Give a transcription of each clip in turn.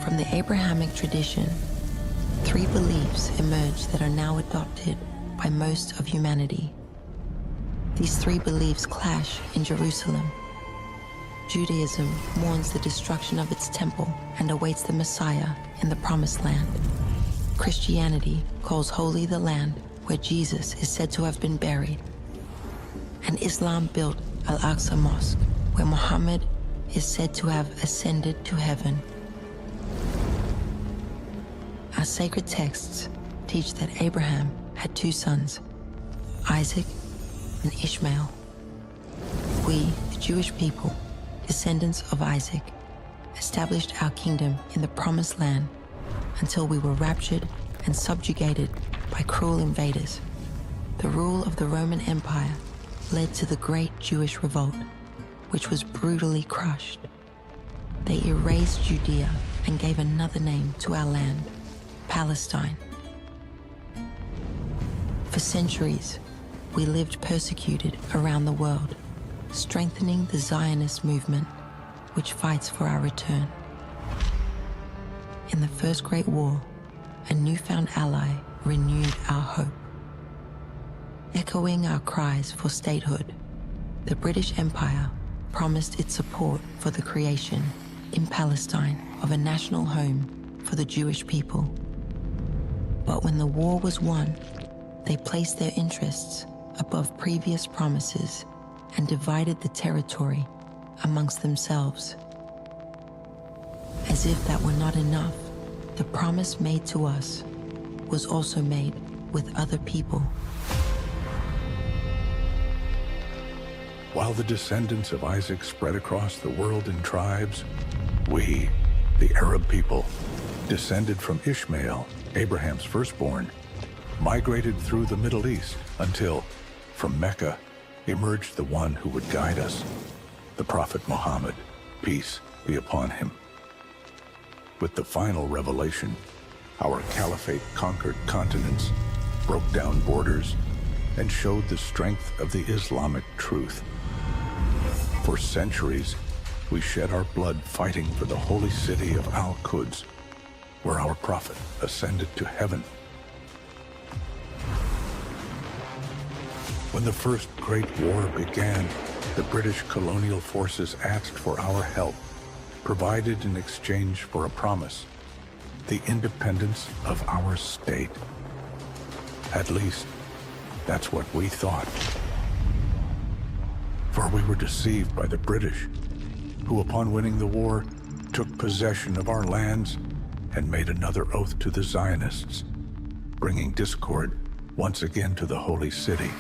From the Abrahamic tradition, 3 beliefs emerged that are now adopted by most of humanity. These 3 beliefs clash in Jerusalem. Judaism mourns the destruction of its temple and awaits the Messiah in the Promised Land. Christianity calls holy the land where Jesus is said to have been buried. And Islam built Al-Aqsa Mosque, where Muhammad is said to have ascended to heaven. Our sacred texts teach that Abraham had 2 sons, Isaac and Ishmael. We, the Jewish people, descendants of Isaac, established our kingdom in the Promised Land until we were raptured and subjugated by cruel invaders. The rule of the Roman Empire led to the Great Jewish Revolt, which was brutally crushed. They erased Judea and gave another name to our land, Palestine. For centuries, we lived persecuted around the world, strengthening the Zionist movement, which fights for our return. In the First Great War, a newfound ally renewed our hope. Echoing our cries for statehood, the British Empire promised its support for the creation in Palestine of a national home for the Jewish people. But when the war was won, they placed their interests above previous promises and divided the territory amongst themselves. As if that were not enough, the promise made to us was also made with other people. While the descendants of Isaac spread across the world in tribes, we, the Arab people, descended from Ishmael, Abraham's firstborn, migrated through the Middle East until, from Mecca, emerged the one who would guide us, the Prophet Muhammad, peace be upon him. With the final revelation, our caliphate conquered continents, broke down borders, and showed the strength of the Islamic truth. For centuries, we shed our blood fighting for the holy city of Al-Quds, where our prophet ascended to heaven. When the First Great War began, the British colonial forces asked for our help, provided in exchange for a promise, the independence of our state. At least, that's what we thought. For we were deceived by the British, who upon winning the war, took possession of our lands and made another oath to the Zionists, bringing discord once again to the holy city.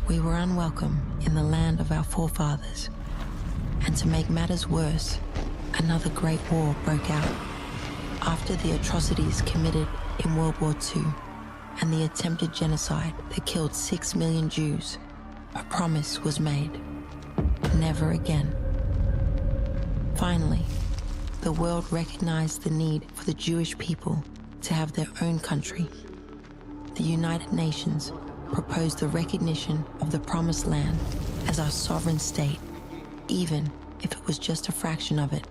We were unwelcome in the land of our forefathers, and to make matters worse, another great war broke out. After the atrocities committed in World War II and the attempted genocide that killed 6 million Jews, a promise was made: never again. Finally, the world recognized the need for the Jewish people to have their own country. The United Nations proposed the recognition of the Promised Land as our sovereign state, even if it was just a fraction of it.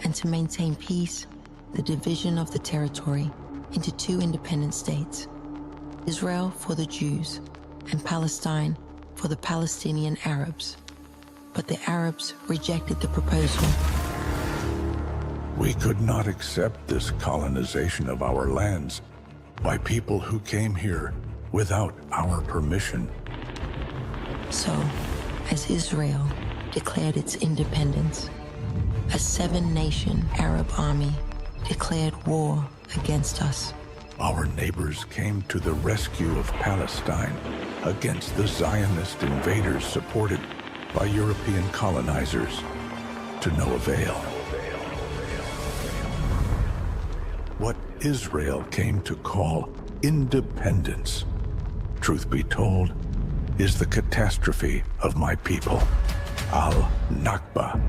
And to maintain peace, the division of the territory into 2 independent states, Israel for the Jews and Palestine for the Palestinian Arabs. But the Arabs rejected the proposal. We could not accept this colonization of our lands by people who came here without our permission. So, as Israel declared its independence, a 7-nation Arab army declared war against us. Our neighbors came to the rescue of Palestine against the Zionist invaders supported by European colonizers, to no avail. What Israel came to call independence, truth be told, is the catastrophe of my people, Al-Nakba.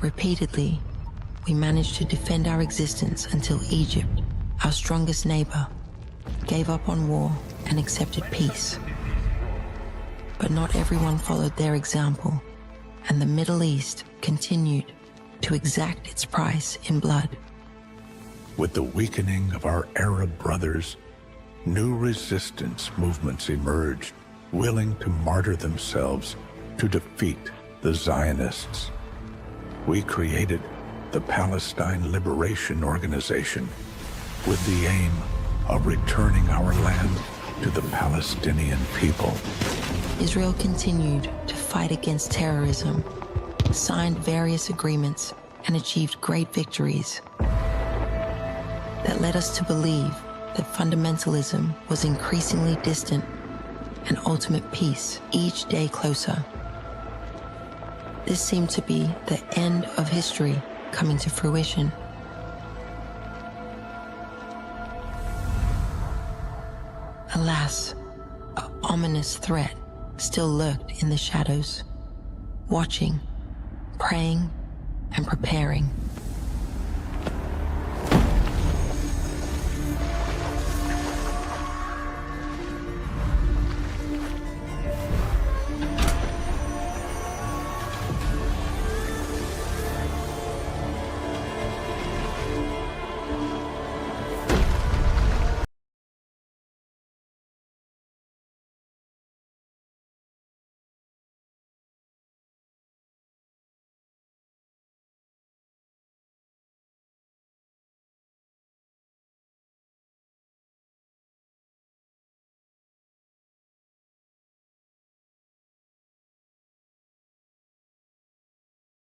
Repeatedly, we managed to defend our existence until Egypt, our strongest neighbor, gave up on war and accepted peace. But not everyone followed their example, and the Middle East continued to exact its price in blood. With the weakening of our Arab brothers, new resistance movements emerged, willing to martyr themselves to defeat the Zionists. We created the Palestine Liberation Organization with the aim of returning our land to the Palestinian people. Israel continued to fight against terrorism, signed various agreements, and achieved great victories that led us to believe that fundamentalism was increasingly distant and ultimate peace each day closer. This seemed to be the end of history coming to fruition. Alas, an ominous threat still lurked in the shadows, watching, praying, and preparing.